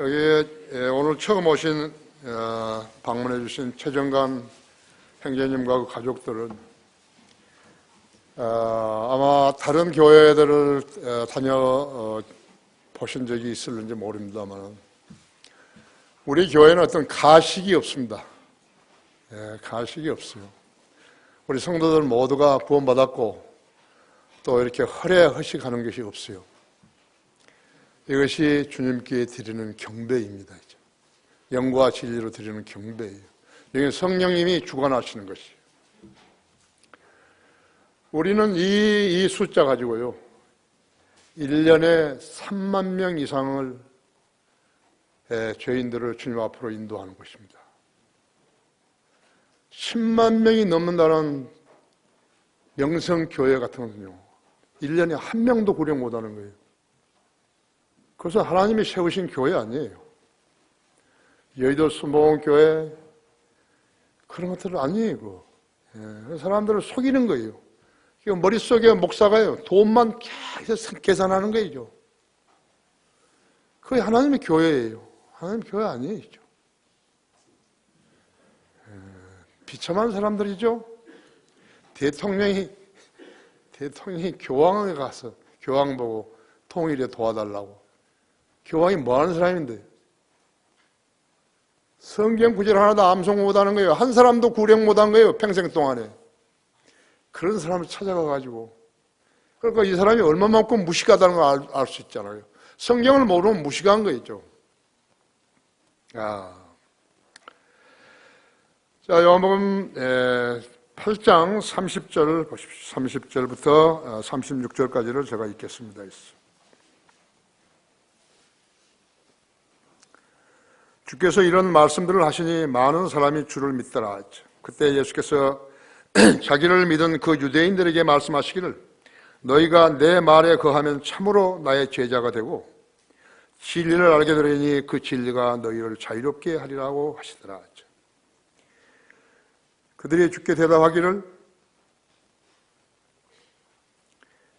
여기 오늘 처음 오신 방문해 주신 최정관 형제님과 그 가족들은 아마 다른 교회들을 다녀 보신 적이 있을는지 모릅니다만 우리 교회는 어떤 가식이 없습니다. 가식이 없어요. 우리 성도들 모두가 구원받았고 또 이렇게 허례허식하는 것이 없어요. 이것이 주님께 드리는 경배입니다. 영과 진리로 드리는 경배예요. 여기 성령님이 주관하시는 것이에요. 우리는 이 숫자 가지고요 1년에 3만 명 이상을 죄인들을 주님 앞으로 인도하는 것입니다. 10만 명이 넘는다는 명성교회 같은 것은요 1년에 한 명도 구력 못하는 거예요. 그것은 하나님이 세우신 교회 아니에요. 여의도 순복음교회 그런 것들은 아니에요. 사람들을 속이는 거예요. 머릿속에 목사가요 돈만 계속 계산하는 거죠. 그게 하나님의 교회예요. 하나님 교회 아니에요. 비참한 사람들이죠. 대통령이 교황에 가서 교황 보고 통일에 도와달라고. 교황이 뭐하는 사람인데 성경 구절 하나도 암송 못하는 거예요. 한 사람도 구력 못한 거예요. 평생 동안에. 그런 사람을 찾아가가지고 그러니까 이 사람이 얼마만큼 무식하다는 걸 알 수 있잖아요. 성경을 모르면 무식한 거죠. 자, 요한복음 8장 30절 보십시오. 30절부터 36절까지를 제가 읽겠습니다. 주께서 이런 말씀들을 하시니 많은 사람이 주를 믿더라. 그때 예수께서 자기를 믿은 그 유대인들에게 말씀하시기를 너희가 내 말에 거하면 참으로 나의 제자가 되고 진리를 알게 되리니 그 진리가 너희를 자유롭게 하리라고 하시더라. 그들이 주께 대답하기를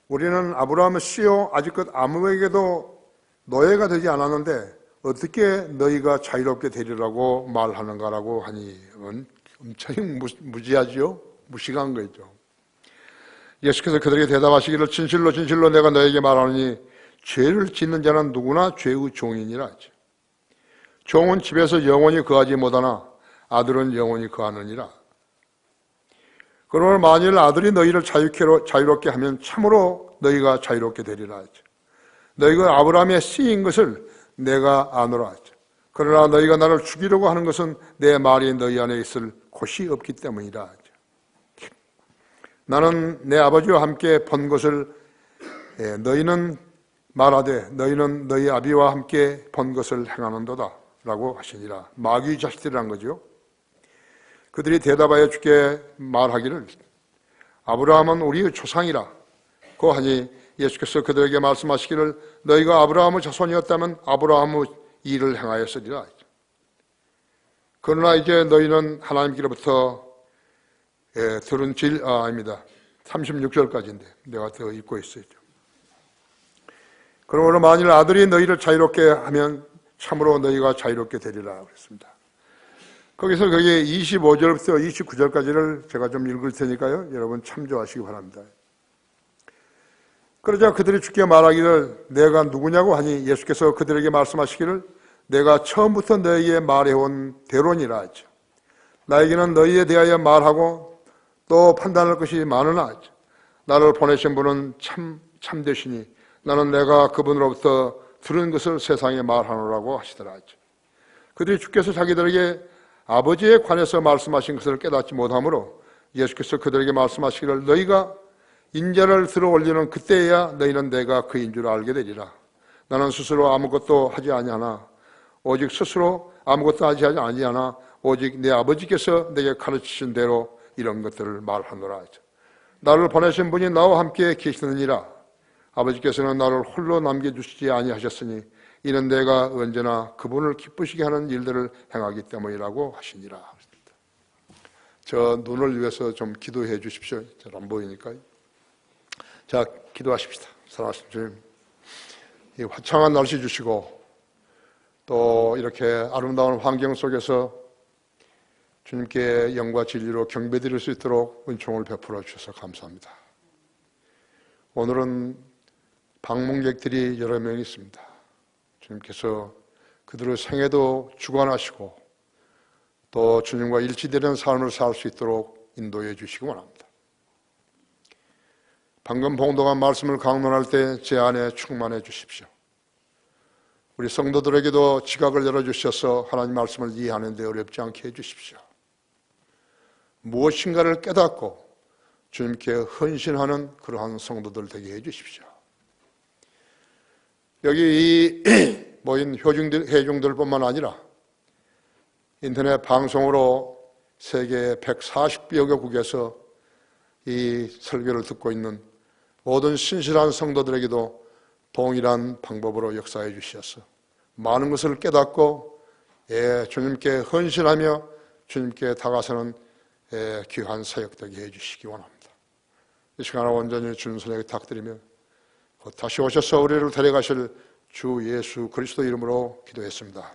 우리는 아브라함의 씨요 아직껏 아무에게도 노예가 되지 않았는데 어떻게 너희가 자유롭게 되리라고 말하는가라고 하니 엄청 무지하지요? 무식한 거죠. 예수께서 그들에게 대답하시기를 진실로 진실로 내가 너에게 말하노니 죄를 짓는 자는 누구나 죄의 종이니라. 종은 집에서 영원히 거하지 못하나 아들은 영원히 거하느니라. 그러나 만일 아들이 너희를 자유롭게 하면 참으로 너희가 자유롭게 되리라. 너희가 아브라함의 씨인 것을 내가 아노라. 그러나 너희가 나를 죽이려고 하는 것은 내 말이 너희 안에 있을 곳이 없기 때문이라. 나는 내 아버지와 함께 번 것을 너희는 말하되 너희는 너희 아비와 함께 번 것을 행하는도다 라고 하시니라. 마귀 자식들이란 거죠. 그들이 대답하여 주께 말하기를 아브라함은 우리의 조상이라 고 하니 예수께서 그들에게 말씀하시기를 너희가 아브라함의 자손이었다면 아브라함의 일을 행하였으리라. 그러나 이제 너희는 하나님께로부터 들은 아닙니다. 36절까지인데 내가 더 읽고 있어요. 그러므로 만일 아들이 너희를 자유롭게 하면 참으로 너희가 자유롭게 되리라 그랬습니다. 거기서 거기 25절부터 29절까지를 제가 좀 읽을 테니까요. 여러분 참조하시기 바랍니다. 그러자 그들이 주께 말하기를 내가 누구냐고 하니 예수께서 그들에게 말씀하시기를 내가 처음부터 너희에게 말해온 대로니라 하죠. 나에게는 너희에 대하여 말하고 또 판단할 것이 많으나 나를 보내신 분은 참되시니 나는 내가 그분으로부터 들은 것을 세상에 말하노라고 하시더라 하죠. 그들이 주께서 자기들에게 아버지에 관해서 말씀하신 것을 깨닫지 못하므로 예수께서 그들에게 말씀하시기를 너희가 인자를 들어 올리는 그때야 너희는 내가 그인 줄 알게 되리라. 나는 스스로 아무것도 하지 아니하나 오직 스스로 아무것도 하지 아니하나 오직 내 아버지께서 내게 가르치신 대로 이런 것들을 말하노라. 나를 보내신 분이 나와 함께 계시느니라. 아버지께서는 나를 홀로 남겨주시지 아니하셨으니 이는 내가 언제나 그분을 기쁘시게 하는 일들을 행하기 때문이라고 하시니라. 저 눈을 위해서 좀 기도해 주십시오. 잘 안 보이니까요. 자, 기도하십시다. 사랑하신 주님, 이 화창한 날씨 주시고 또 이렇게 아름다운 환경 속에서 주님께 영과 진리로 경배드릴 수 있도록 은총을 베풀어 주셔서 감사합니다. 오늘은 방문객들이 여러 명 있습니다. 주님께서 그들의 생애도 주관하시고 또 주님과 일치되는 삶을 살 수 있도록 인도해 주시기 원합니다. 방금 봉독한 말씀을 강론할 때 제 안에 충만해 주십시오. 우리 성도들에게도 지각을 열어주셔서 하나님 말씀을 이해하는 데 어렵지 않게 해주십시오. 무엇인가를 깨닫고 주님께 헌신하는 그러한 성도들 되게 해주십시오. 여기 이 모인 회중들뿐만 아니라 인터넷 방송으로 세계 140여 개국에서 이 설교를 듣고 있는 모든 신실한 성도들에게도 동일한 방법으로 역사해 주셔서 많은 것을 깨닫고 주님께 헌신하며 주님께 다가서는 귀한 사역 되게 해주시기 원합니다. 이 시간을 온전히 주님 손에 탁드리며 다시 오셔서 우리를 데려가실 주 예수 그리스도 이름으로 기도했습니다.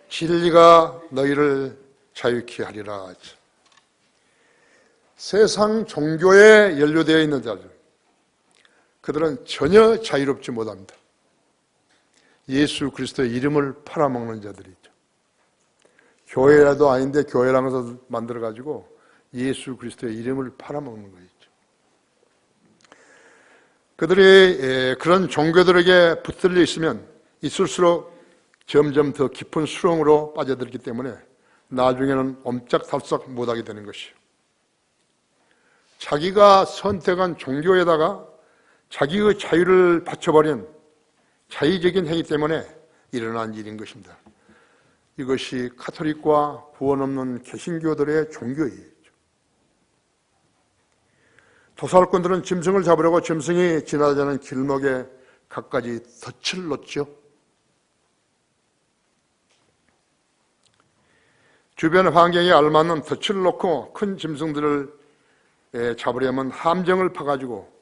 진리가 너희를 자유케 하리라. 세상 종교에 연루되어 있는 자들, 그들은 전혀 자유롭지 못합니다. 예수 그리스도의 이름을 팔아먹는 자들이죠. 교회라도 아닌데 교회라는 것을 만들어가지고 예수 그리스도의 이름을 팔아먹는 거죠. 그들이 그런 종교들에게 붙들려 있으면 있을수록 점점 더 깊은 수렁으로 빠져들기 때문에 나중에는 옴짝달싹 못하게 되는 것이요. 자기가 선택한 종교에다가 자기의 자유를 바쳐버린 자의적인 행위 때문에 일어난 일인 것입니다. 이것이 카톨릭과 구원 없는 개신교들의 종교예요. 도살꾼들은 짐승을 잡으려고 짐승이 지나가는 길목에 갖가지 덫을 놓죠. 주변 환경에 알맞는 덫을 놓고 큰 짐승들을 잡으려면 함정을 파가지고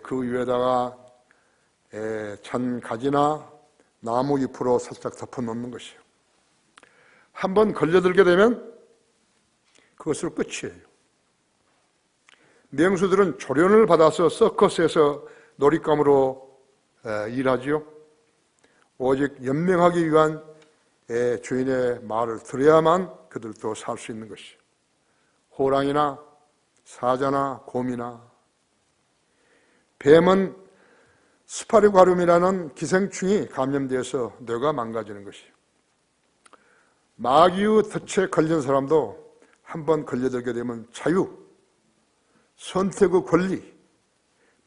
그 위에다가 찬 가지나 나무 잎으로 살짝 덮어놓는 것이에요. 한번 걸려들게 되면 그것으로 끝이에요. 맹수들은 조련을 받아서 서커스에서 놀잇감으로 일하지요. 오직 연명하기 위한 주인의 말을 들어야만 그들도 살 수 있는 것이에요. 호랑이나 사자나 곰이나 뱀은 스파르과름이라는 기생충이 감염되어서 뇌가 망가지는 것이에요. 마귀의 덫에 걸린 사람도 한번 걸려들게 되면 자유, 선택의 권리,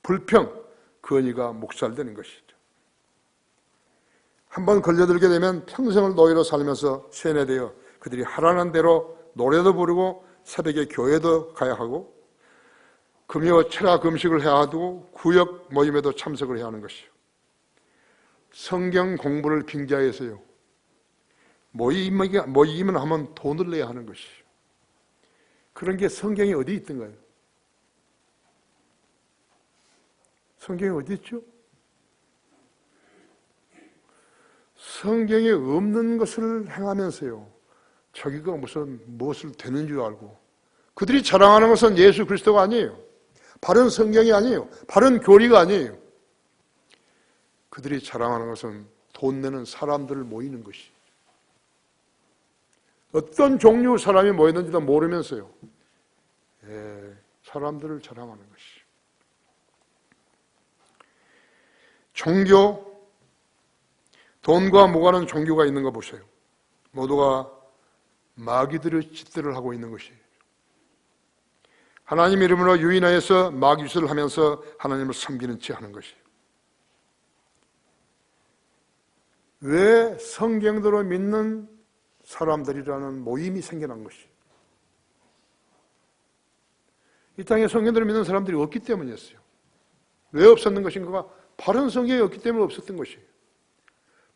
불평, 권위가 묵살되는 것이죠. 한번 걸려들게 되면 평생을 노예로 살면서 세뇌되어 그들이 하라는 대로 노래도 부르고 새벽에 교회도 가야 하고 금요 철학 금식을 해야 하고 구역 모임에도 참석을 해야 하는 것이요. 성경 공부를 빙자해서요. 모임을 하면 돈을 내야 하는 것이요. 그런 게 성경에 어디 있던가요? 성경에 어디 있죠? 성경에 없는 것을 행하면서요. 자기가 무엇을 되는 줄 알고 그들이 자랑하는 것은 예수 그리스도가 아니에요. 바른 성경이 아니에요. 바른 교리가 아니에요. 그들이 자랑하는 것은 돈 내는 사람들을 모이는 것이. 어떤 종류 사람이 모였는지도 모르면서요. 사람들을 자랑하는 것이. 종교, 돈과 무관한 종교가 있는 거 보세요. 모두가 마귀들의 짓들을 하고 있는 것이에요. 하나님 이름으로 유인하여서 마귀짓을 하면서 하나님을 섬기는 채 하는 것이에요. 왜 성경대로 믿는 사람들이라는 모임이 생겨난 것이에요. 이 땅에 성경대로 믿는 사람들이 없기 때문이었어요. 왜 없었는 것인가가 바른 성경이 없기 때문에 없었던 것이에요.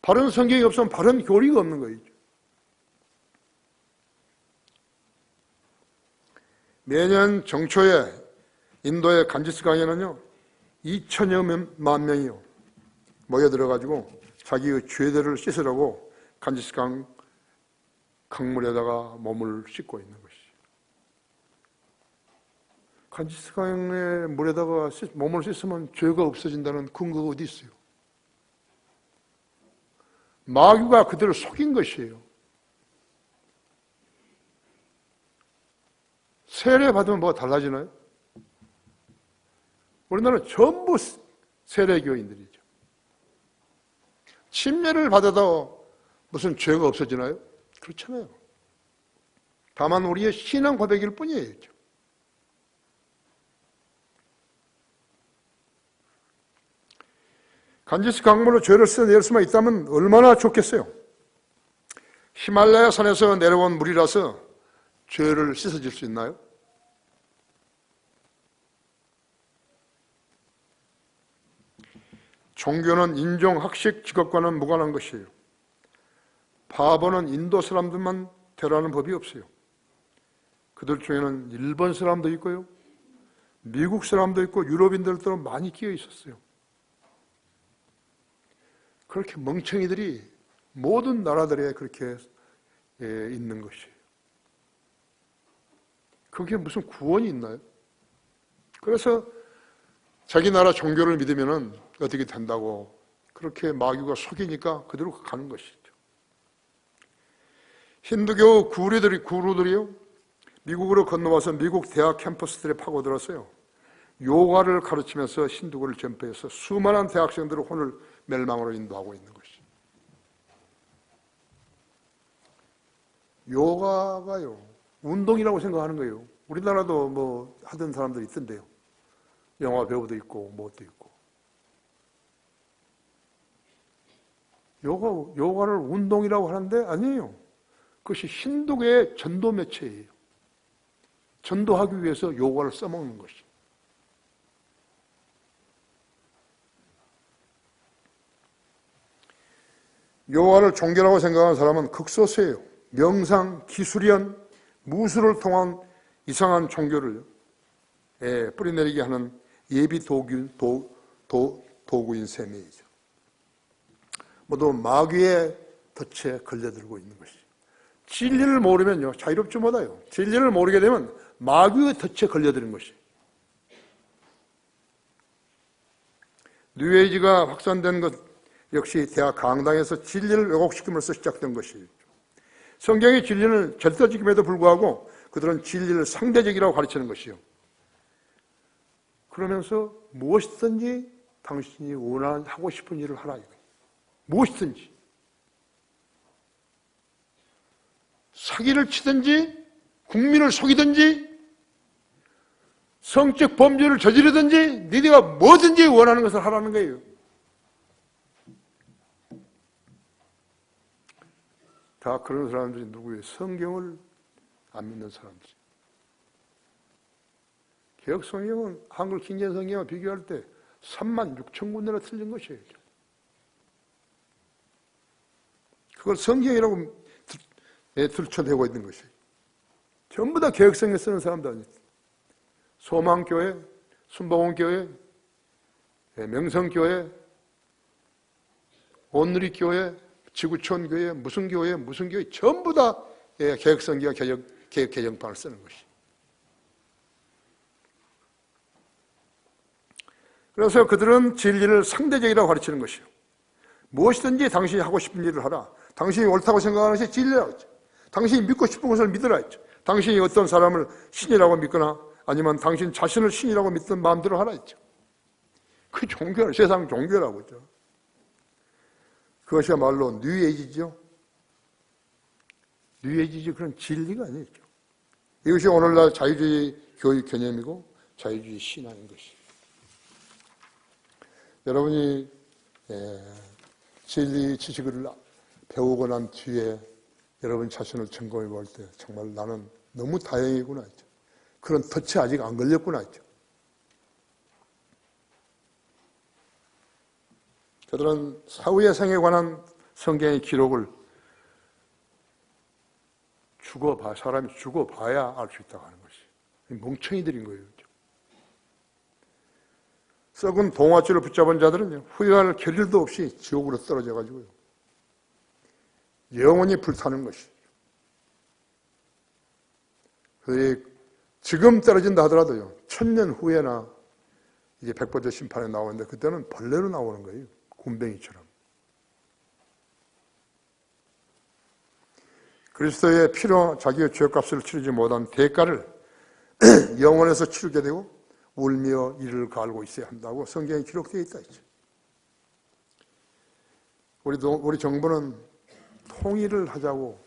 바른 성경이 없으면 바른 교리가 없는 거죠. 매년 정초에 인도의 간지스 강에는요 2천여만 명이요 모여들어가지고 자기의 죄들을 씻으려고 간지스강 강물에다가 몸을 씻고 있는 것이죠. 간지스강의 물에다가 몸을 씻으면 죄가 없어진다는 근거가 어디 있어요? 마귀가 그들을 속인 것이에요. 세례 받으면 뭐가 달라지나요? 우리나라는 전부 세례교인들이죠. 침례를 받아도 무슨 죄가 없어지나요? 그렇잖아요. 다만 우리의 신앙 고백일 뿐이에요. 간지스 강물로 죄를 씻어낼 수만 있다면 얼마나 좋겠어요. 히말라야 산에서 내려온 물이라서 죄를 씻어질 수 있나요? 종교는 인종, 학식, 직업과는 무관한 것이에요. 바보는 인도 사람들만 되라는 법이 없어요. 그들 중에는 일본 사람도 있고요, 미국 사람도 있고 유럽인들도 많이 끼어 있었어요. 그렇게 멍청이들이 모든 나라들에 그렇게 있는 것이에요. 그게 무슨 구원이 있나요? 그래서 자기 나라 종교를 믿으면 어떻게 된다고 그렇게 마귀가 속이니까 그대로 가는 것이죠. 힌두교 구루들이요, 미국으로 건너와서 미국 대학 캠퍼스들에 파고들었어요. 요가를 가르치면서 힌두교를 전폐해서 수많은 대학생들을 오늘 멸망으로 인도하고 있는 것이죠. 요가가요, 운동이라고 생각하는 거예요. 우리나라도 뭐 하던 사람들이 있던데요. 영화 배우도 있고 뭐도 있고. 요가를 운동이라고 하는데 아니에요. 그것이 힌두교의 전도 매체예요. 전도하기 위해서 요가를 써먹는 것이. 요가를 종교라고 생각하는 사람은 극소수예요. 명상, 기술연, 무술을 통한 이상한 종교를 뿌리내리게 하는 예비 도구인 셈이죠. 모두 마귀의 덫에 걸려들고 있는 것이죠. 진리를 모르면요, 자유롭지 못해요. 진리를 모르게 되면 마귀의 덫에 걸려드는 것이에요. 뉴에이지가 확산된 것 역시 대학 강당에서 진리를 왜곡시킴으로써 시작된 것이죠. 성경의 진리는 절대적임에도 불구하고 그들은 진리를 상대적이라고 가르치는 것이요. 그러면서 무엇이든지 당신이 하고 싶은 일을 하라. 무엇이든지. 사기를 치든지, 국민을 속이든지, 성적 범죄를 저지르든지, 너희가 뭐든지 원하는 것을 하라는 거예요. 다 그런 사람들이 누구예요? 성경을 안 믿는 사람들. 개혁 성경은 한글 킹제임 성경과 비교할 때 36,000군데나 틀린 것이에요. 그걸 성경이라고 들춰대고 있는 것이에요. 전부 다 개혁 성경 쓰는 사람도 아니에요. 소망교회, 순복음교회, 명성교회, 온누리교회, 지구촌교회, 무슨 교회 전부 다 개혁 성경, 개혁 개정판을 쓰는 것이에요. 그래서 그들은 진리를 상대적이라고 가르치는 것이요. 무엇이든지 당신이 하고 싶은 일을 하라. 당신이 옳다고 생각하는 것이 진리라고 했죠. 당신이 믿고 싶은 것을 믿으라 했죠. 당신이 어떤 사람을 신이라고 믿거나 아니면 당신 자신을 신이라고 믿든 마음대로 하라 했죠. 그 종교는 세상 종교라고 했죠. 그것이야말로 뉴에이지죠. 뉴에이지 그런 진리가 아니죠. 이것이 오늘날 자유주의 교육 개념이고 자유주의 신앙인 것이죠. 여러분이 진리 지식을 배우고 난 뒤에 여러분 자신을 점검해 볼 때 정말 나는 너무 다행이구나 했죠. 그런 덫에 아직 안 걸렸구나 했죠. 그들은 사후의 생에 관한 성경의 기록을 사람이 죽어봐야 알 수 있다고 하는 것이 멍청이들인 거예요. 썩은 동아줄을 붙잡은 자들은 후회할 겨를도 없이 지옥으로 떨어져 가지고요. 영원히 불타는 것이죠. 지금 떨어진다 하더라도요, 1000년 후에나 이제 백보자 심판에 나오는데 그때는 벌레로 나오는 거예요. 굼벵이처럼. 그리스도의 피로 자기의 죄값을 치르지 못한 대가를 영원에서 치르게 되고 울며 이를 갈고 있어야 한다고 성경에 기록되어 있다 했죠. 우리 정부는 통일을 하자고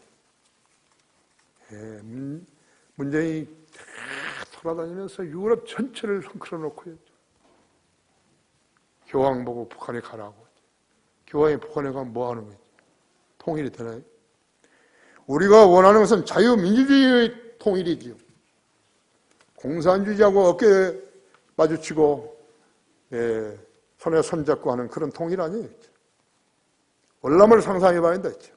문재인이 돌아다니면서 유럽 전체를 흔들어 놓고요. 교황 보고 북한에 가라고. 교황이 북한에 가면 뭐 하는 거지? 통일이 되나요? 우리가 원하는 것은 자유민주주의의 통일이지요. 공산주의하고 어깨에 마주치고 손에 손잡고 하는 그런 통일 아니에요. 월남을 상상해 봐야 된다 했죠.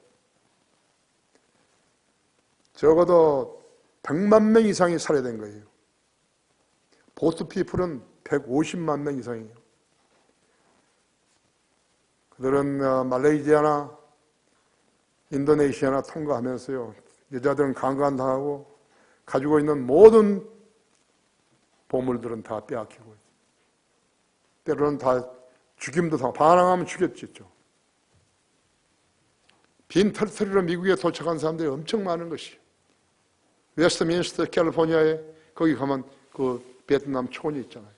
적어도 100만 명 이상이 살해된 거예요. 보트피플은 150만 명 이상이에요. 그들은 말레이시아나 인도네시아나 통과하면서요, 여자들은 강간당하고 가지고 있는 모든 보물들은 다 빼앗기고, 때로는 다 죽임도 당하고, 반항하면 죽였죠. 빈 털터리로 미국에 도착한 사람들이 엄청 많은 것이에요. 웨스트민스터 캘리포니아에 거기 가면 그 베트남 초원이 있잖아요.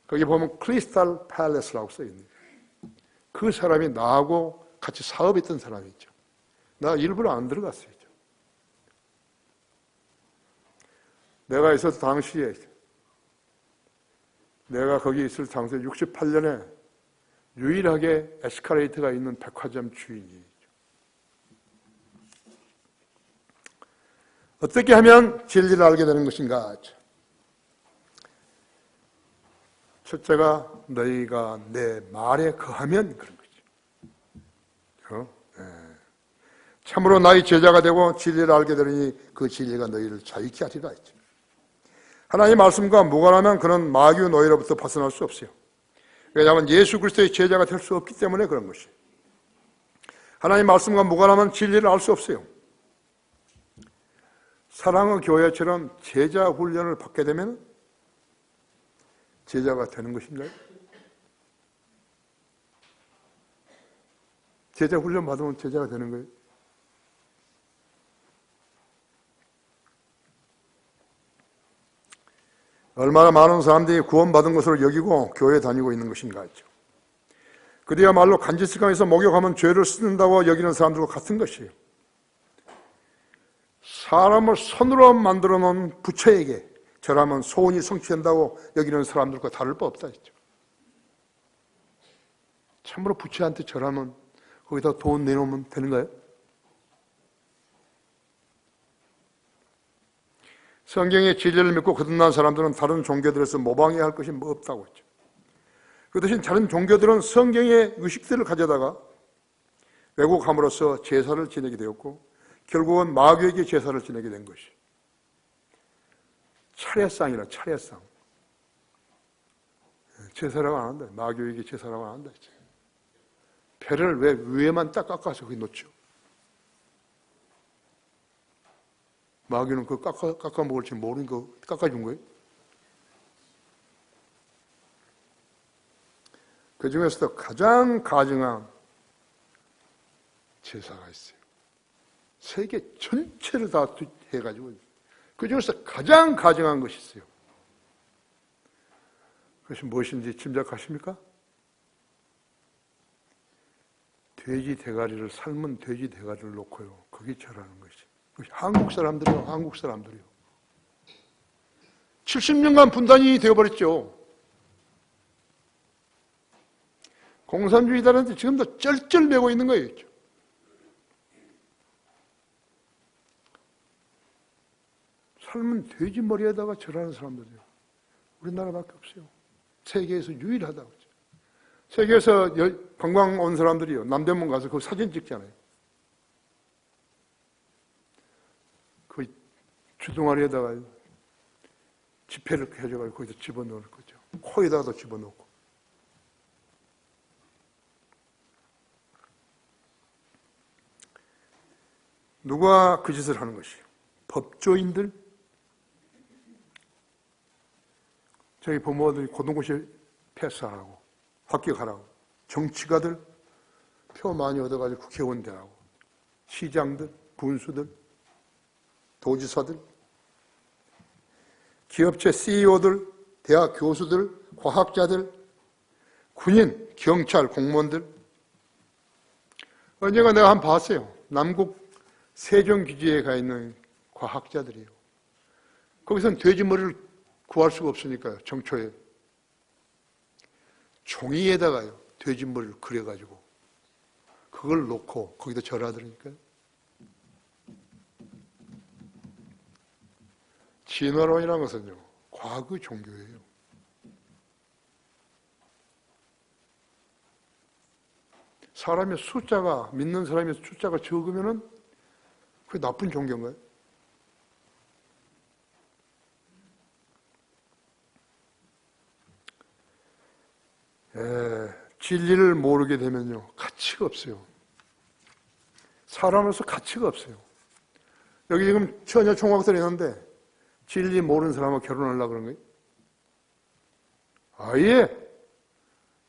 거기 보면 크리스탈 팰리스라고 써있는 거예요. 그 사람이 나하고 같이 사업했던 사람이죠. 나 일부러 안 들어갔어요. 내가 있었을 당시에, 내가 거기 있을 당시에 68년에 유일하게 에스컬레이터가 있는 백화점 주인이죠. 어떻게 하면 진리를 알게 되는 것인가? 첫째가 너희가 내 말에 거하면 그런 거죠. 참으로 나의 제자가 되고 진리를 알게 되리니 그 진리가 너희를 자유케 하리라 했죠. 하나님의 말씀과 무관하면 그는 마귀의 노예로부터 벗어날 수 없어요. 왜냐하면 예수 그리스도의 제자가 될 수 없기 때문에 그런 것이에요. 하나님의 말씀과 무관하면 진리를 알 수 없어요. 사랑의 교회처럼 제자 훈련을 받게 되면 제자가 되는 것인가요? 제자 훈련 받으면 제자가 되는 거예요? 얼마나 많은 사람들이 구원받은 것으로 여기고 교회에 다니고 있는 것인가 했죠. 그들야말로 간지식강에서 목욕하면 죄를 씻는다고 여기는 사람들과 같은 것이에요. 사람을 손으로 만들어 놓은 부처에게 절하면 소원이 성취된다고 여기는 사람들과 다를 바 없다 했죠. 참으로 부처한테 절하면 거기다 돈 내놓으면 되는가요? 성경의 진리를 믿고 거듭난 사람들은 다른 종교들에서 모방해야 할 것이 뭐 없다고 했죠. 그 대신 다른 종교들은 성경의 의식들을 가져다가 왜곡함으로써 제사를 지내게 되었고 결국은 마귀에게 제사를 지내게 된 것이 차례상이라 차례상. 제사라고 안 한다. 마귀에게 제사라고 안 한다. 배를 왜 위에만 딱 깎아서 거기 놓죠? 마귀는 그거 깎아 먹을지 모르는 거 깎아준 거예요? 그 중에서도 가장 가증한 제사가 있어요. 세계 전체를 다 해가지고 그 중에서 가장 가증한 것이 있어요. 그것이 무엇인지 짐작하십니까? 돼지 대가리를 삶은 돼지 대가리를 놓고요. 그게 절하는 것이. 한국 사람들이요. 한국 사람들이요. 70년간 분단이 되어버렸죠. 공산주의자한테 지금도 쩔쩔매고 있는 거예요. 삶은 돼지 머리에다가 절하는 사람들이요. 우리나라밖에 없어요. 세계에서 유일하다고. 세계에서 관광 온 사람들이요. 남대문 가서 그 사진 찍잖아요. 그 주둥아리에다가 지폐를 해줘가지고 거기서 집어넣을 거죠. 코에다가도 집어넣고. 누가 그 짓을 하는 것이에요? 법조인들? 저희 부모들이 고등고시 패스하라고, 합격하라고, 정치가들 표 많이 얻어가지고 국회의원 되라고, 시장들, 군수들, 도지사들, 기업체 CEO들, 대학 교수들, 과학자들, 군인, 경찰, 공무원들. 언젠가 내가 한번 봤어요. 남국 세종기지에 가 있는 과학자들이에요. 거기서는 돼지머리를 구할 수가 없으니까요. 정초에 종이에다가요 돼지머리를 그려가지고 그걸 놓고 거기다 절하더라니까요. 진화론이라는 것은요 과거 종교예요. 사람의 숫자가, 믿는 사람의 숫자가 적으면은 그게 나쁜 종교인가요? 진리를 모르게 되면요 가치가 없어요. 사람으로서 가치가 없어요. 여기 지금 처녀 총각들이 있는데 진리 모르는 사람하고 결혼하려고 그런 거예요?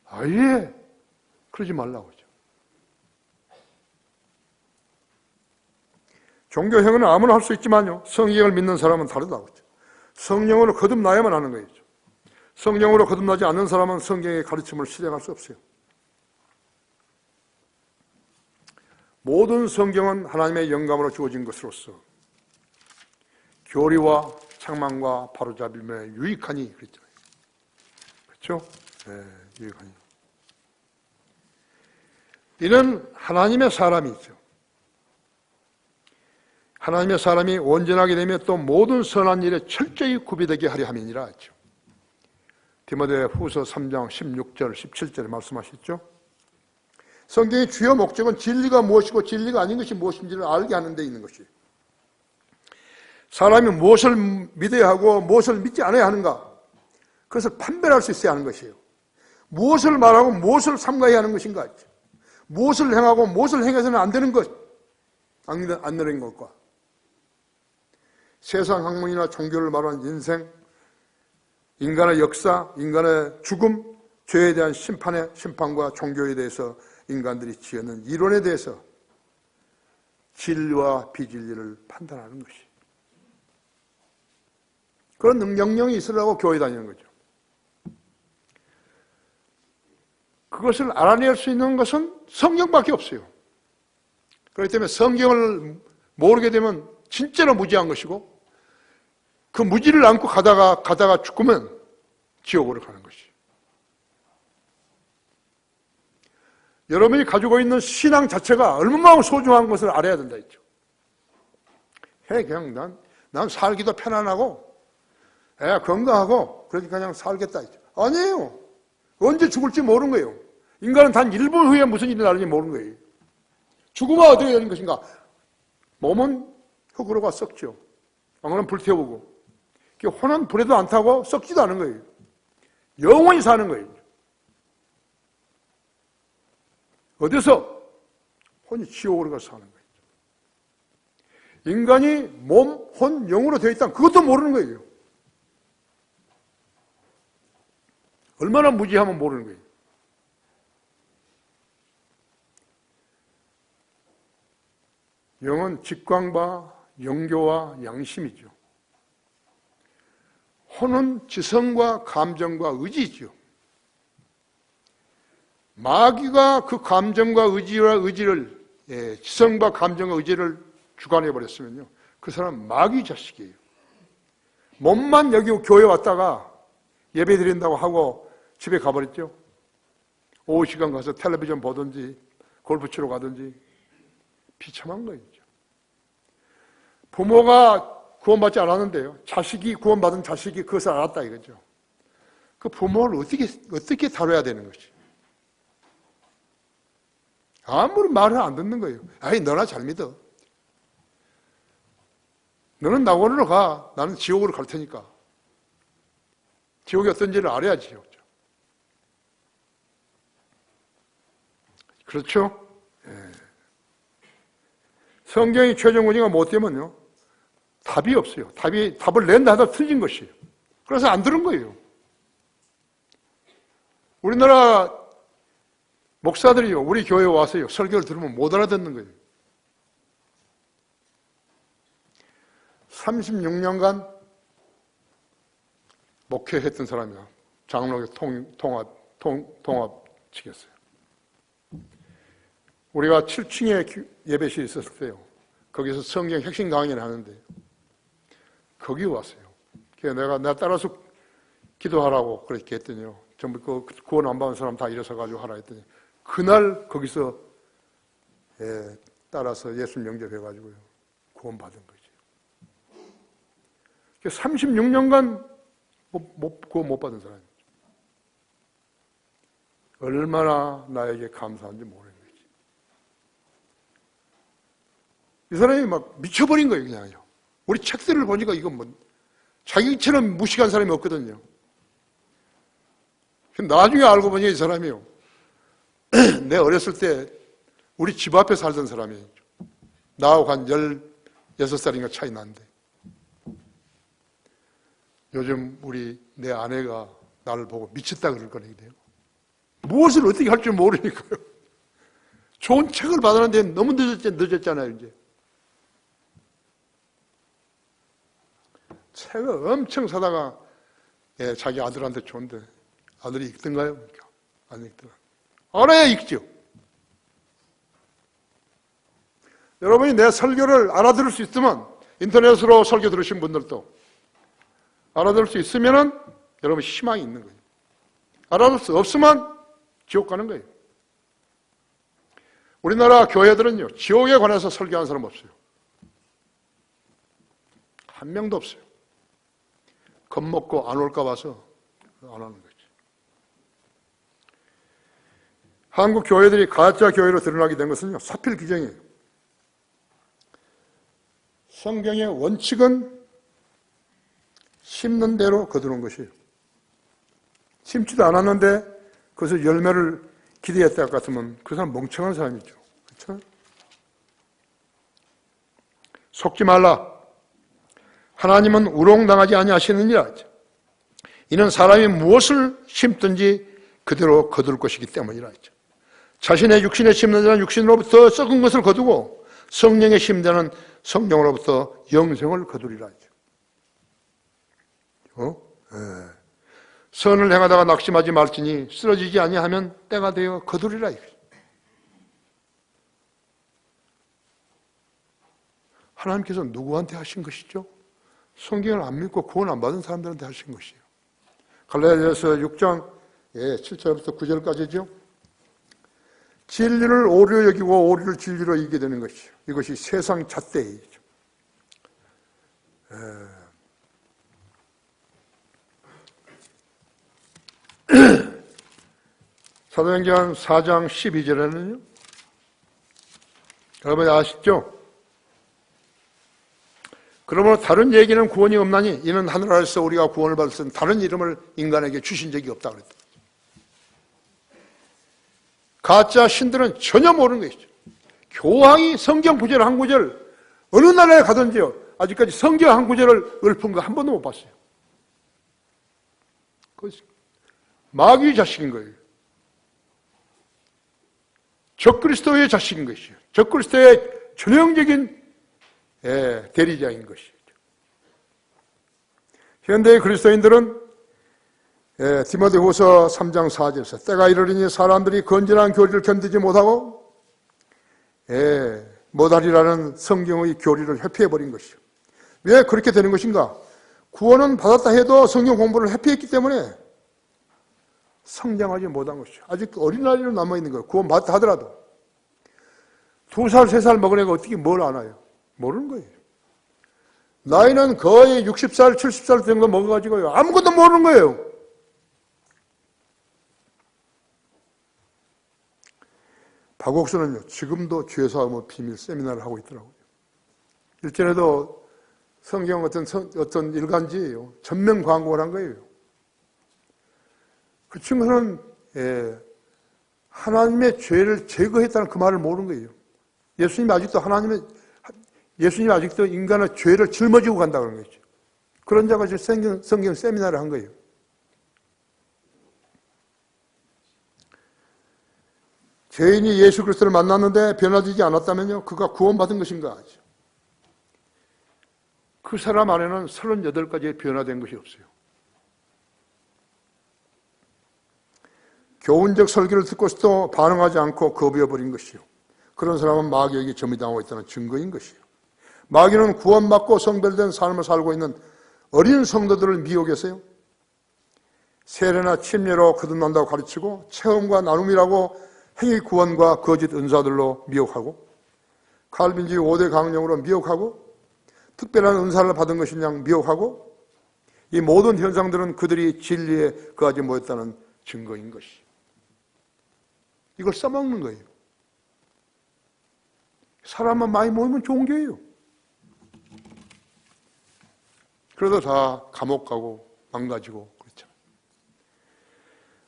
아예 그러지 말라고 하죠. 종교행위는 아무나 할 수 있지만요 성경을 믿는 사람은 다르다고 하죠. 성령으로 거듭나야만 하는 거예요. 성령으로 거듭나지 않는 사람은 성경의 가르침을 실행할 수 없어요. 모든 성경은 하나님의 영감으로 주어진 것으로서 교리와 책망과 바로잡음에 유익하니 그랬잖아요. 그렇죠? 네, 유익하니. 이는 하나님의 사람이죠. 하나님의 사람이 온전하게 되면 또 모든 선한 일에 철저히 구비되게 하려 함이니라 했죠. 디모데 후서 3장 16절, 17절에 말씀하셨죠. 성경의 주요 목적은 진리가 무엇이고 진리가 아닌 것이 무엇인지를 알게 하는 데 있는 것이에요. 사람이 무엇을 믿어야 하고 무엇을 믿지 않아야 하는가, 그것을 판별할 수 있어야 하는 것이에요. 무엇을 말하고 무엇을 삼가해야 하는 것인가, 무엇을 행하고 무엇을 행해서는 안 되는 것, 안 되는 것과 세상 학문이나 종교를 말하는 인생, 인간의 역사, 인간의 죽음, 죄에 대한 심판과 종교에 대해서 인간들이 지어낸 이론에 대해서 진리와 비진리를 판단하는 것이, 그런 능력이 있으라고 교회 다니는 거죠. 그것을 알아낼 수 있는 것은 성경밖에 없어요. 그렇기 때문에 성경을 모르게 되면 진짜로 무지한 것이고, 그 무지를 안고 가다가 죽으면 지옥으로 가는 것이. 여러분이 가지고 있는 신앙 자체가 얼마나 소중한 것을 알아야 된다 했죠. 그냥 난 살기도 편안하고 건강하고 그러니까 그냥 살겠다 했죠. 아니에요. 언제 죽을지 모르는 거예요. 인간은 단 1분 후에 무슨 일이 날지 모르는 거예요. 죽으면 어떻게 되는 것인가? 몸은 흙으로가 썩죠. 왕은 불태우고, 혼은 불에도 안 타고 썩지도 않은 거예요. 영원히 사는 거예요. 어디서? 혼이 지옥으로 가서 사는 거예요. 인간이 몸, 혼, 영으로 되어 있다는 그것도 모르는 거예요. 얼마나 무지하면 모르는 거예요. 영은 직광과 영교와 양심이죠. 혼은 지성과 감정과 의지죠. 마귀가 그 감정과 의지를 지성과 감정과 의지를 주관해 버렸으면요, 그 사람은 마귀 자식이에요. 몸만 여기 교회 왔다가 예배 드린다고 하고 집에 가버렸죠. 오후 시간 가서 텔레비전 보든지 골프 치러 가든지 비참한 거죠. 부모가 구원받지 않았는데요, 자식이 구원받은 자식이 그것을 알았다 이거죠. 그 부모를 어떻게 다뤄야 되는 것이. 아무리 말을 안 듣는 거예요. 아이, 너나 잘 믿어. 너는 낙원으로 가. 나는 지옥으로 갈 테니까. 지옥이 어떤지를 알아야지. 그렇죠? 예. 성경이 최종 권위가 못 되면요, 답이 없어요. 답을 낸다 하다 틀린 것이에요. 그래서 안 들은 거예요. 우리나라 목사들이요, 우리 교회에 와서요, 설교를 들으면 못 알아듣는 거예요. 36년간 목회했던 사람이야. 장로교 통합 측이었어요. 우리가 7층에 예배실이 있었을 때요, 거기서 성경 핵심 강의를 하는데 거기 왔어요. 그래서 내가 따라서 기도하라고 그렇게 했더니요, 전부 그 구원 안 받은 사람 다 일어서가지고 하라 했더니 그날 거기서 따라서 예수 영접해가지고요, 구원 받은 거죠. 36년간 구원 못 받은 사람이죠. 얼마나 나에게 감사한지 모르는 거지. 이 사람이 막 미쳐버린 거예요, 그냥요. 우리 책들을 보니까 이건 뭐 자기처럼 무식한 사람이 없거든요. 나중에 알고 보니 이 사람이요, 내 어렸을 때 우리 집 앞에 살던 사람이에요. 나하고 한 16살인가 차이 나는데 요즘 내 아내가 나를 보고 미쳤다 그럴 거거든요. 무엇을 어떻게 할 줄 모르니까요. 좋은 책을 받았는데 너무 늦었잖아요, 이제. 책을 엄청 사다가 자기 아들한테 줬는데 아들이 읽던가요? 안 읽더라. 알아야 읽죠. 여러분이 내 설교를 알아들을 수 있으면, 인터넷으로 설교 들으신 분들도 알아들을 수 있으면은 여러분 희망이 있는 거예요. 알아들 수 없으면 지옥 가는 거예요. 우리나라 교회들은요, 지옥에 관해서 설교하는 사람 없어요. 한 명도 없어요. 겁먹고 안 올까 봐서 안 하는 거죠. 한국 교회들이 가짜 교회로 드러나게 된 것은요, 사필 규정이에요. 성경의 원칙은 심는 대로 거두는 것이에요. 심지도 않았는데 그것을 열매를 기대했다 같으면 그 사람 멍청한 사람이죠. 그렇죠? 속지 말라. 하나님은 우롱당하지 아니하시느니라. 이는 사람이 무엇을 심든지 그대로 거둘 것이기 때문이라 했죠. 자신의 육신에 심는 자는 육신으로부터 썩은 것을 거두고 성령에 심는 자는 성령으로부터 영생을 거두리라 했죠. 선을 행하다가 낙심하지 말지니 쓰러지지 아니하면 때가 되어 거두리라. 하나님께서 누구한테 하신 것이죠? 성경을 안 믿고 구원 안 받은 사람들한테 하신 것이에요. 갈라디아서 6장 7절부터 9절까지죠. 진리를 오류 여기고 오류를 진리로 이기게 되는 것이죠. 이것이 세상 잣대이죠. 사도행전 4장 12절에는요, 여러분 아시죠? 그러므로 다른 얘기는 구원이 없나니 이는 하늘 아래서 우리가 구원을 받을 수 있는 다른 이름을 인간에게 주신 적이 없다 그랬다. 가짜 신들은 전혀 모르는 것이죠. 교황이 성경 구절 한 구절, 어느 나라에 가든지요, 아직까지 성경 한 구절을 읊은 거 한 번도 못 봤어요. 그것이 마귀의 자식인 거예요. 적그리스도의 자식인 것이에요. 적그리스도의 전형적인 대리자인 것이죠. 현대의 그리스도인들은 디모데후서 3장 4절에서 때가 이르리니 사람들이 건전한 교리를 견디지 못하고 못하리라는 성경의 교리를 회피해버린 것이죠. 왜 그렇게 되는 것인가? 구원은 받았다 해도 성경 공부를 회피했기 때문에 성장하지 못한 것이죠. 아직 어린아이로 남아있는 거예요. 구원 받았다 하더라도. 2살, 3살 먹은 애가 어떻게 뭘 아나요? 모르는 거예요. 나이는 거의 60살, 70살 된 거 먹어가지고요, 아무것도 모르는 거예요. 박옥수는요, 지금도 죄사함의 비밀 세미나를 하고 있더라고요. 일전에도 성경 어떤 일간지예요. 전면 광고를 한 거예요. 그 친구는 하나님의 죄를 제거했다는 그 말을 모르는 거예요. 예수님이 아직도 인간의 죄를 짊어지고 간다 그런 거죠. 그런 자가 지금 성경 세미나를 한 거예요. 죄인이 예수 그리스도를 만났는데 변화되지 않았다면요, 그가 구원받은 것인가 하죠. 그 사람 안에는 38가지의 변화된 것이 없어요. 교훈적 설교를 듣고서도 반응하지 않고 거부해버린 것이요. 그런 사람은 마귀에게 점유당하고 있다는 증거인 것이요. 마귀는 구원받고 성별된 삶을 살고 있는 어린 성도들을 미혹해서요, 세례나 침례로 거듭난다고 가르치고 체험과 나눔이라고 행위 구원과 거짓 은사들로 미혹하고 칼빈주의 5대 강령으로 미혹하고 특별한 은사를 받은 것인 양 미혹하고 이 모든 현상들은 그들이 진리에 거하지 못했다는 증거인 것이. 이걸 써먹는 거예요. 사람만 많이 모이면 좋은 게예요. 그러다 다 감옥 가고 망가지고 그렇죠.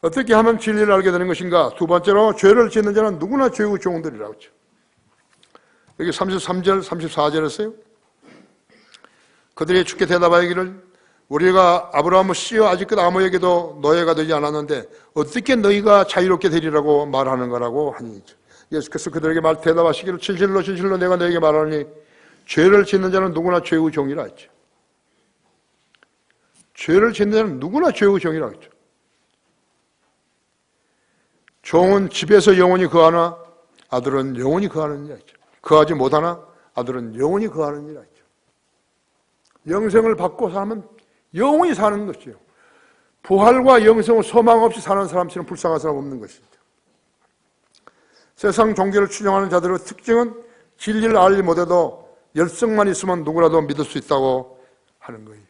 어떻게 하면 진리를 알게 되는 것인가? 두 번째로 죄를 짓는 자는 누구나 죄의 종들이라고 했죠. 여기 33절, 34절에서요. 그들이 주께 대답하기를 우리가 아브라함을 씌어 아직껏 아무에게도 노예가 되지 않았는데 어떻게 너희가 자유롭게 되리라고 말하는 거라고 하니. 예수께서 그들에게 대답하시기를 진실로 진실로 내가 너에게 말하니 죄를 짓는 자는 누구나 죄의 종이라 했죠. 죄를 짓는 자는 누구나 죄의 종이라 했죠. 종은 집에서 영원히 거하나 아들은 영원히 거하느니라 했죠. 거하지 못하나 아들은 영원히 거하느니라 했죠. 영생을 받고 사면 영원히 사는 것이요. 부활과 영생을 소망 없이 사는 사람처럼 불쌍한 사람 없는 것이죠. 세상 종교를 추종하는 자들의 특징은 진리를 알지 못해도 열성만 있으면 누구라도 믿을 수 있다고 하는 거예요.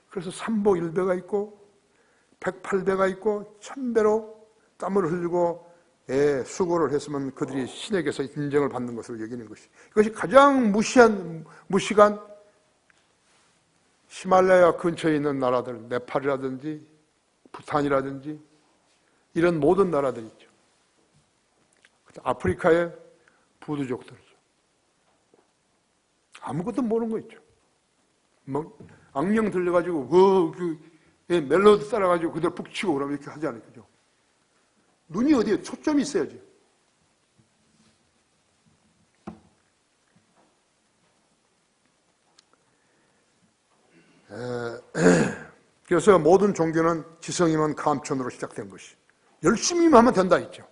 그래서 삼보일배가 있고 108배가 있고 1000배로 땀을 흘리고 수고를 했으면 그들이 신에게서 인정을 받는 것으로 여기는 것이. 이것이 가장 무식한 히말라야 근처에 있는 나라들, 네팔이라든지 부탄이라든지 이런 모든 나라들이 있죠. 아프리카의 부두족들이죠. 아무것도 모르는 거 있죠. 뭐 악령 들려가지고 멜로디 따라가지고 그들 북치고 그러면 이렇게 하지 않아요. 그죠? 눈이 어디에 초점이 있어야지. 그래서 모든 종교는 지성이면 감천으로 시작된 것이. 열심히만 하면 된다 했죠.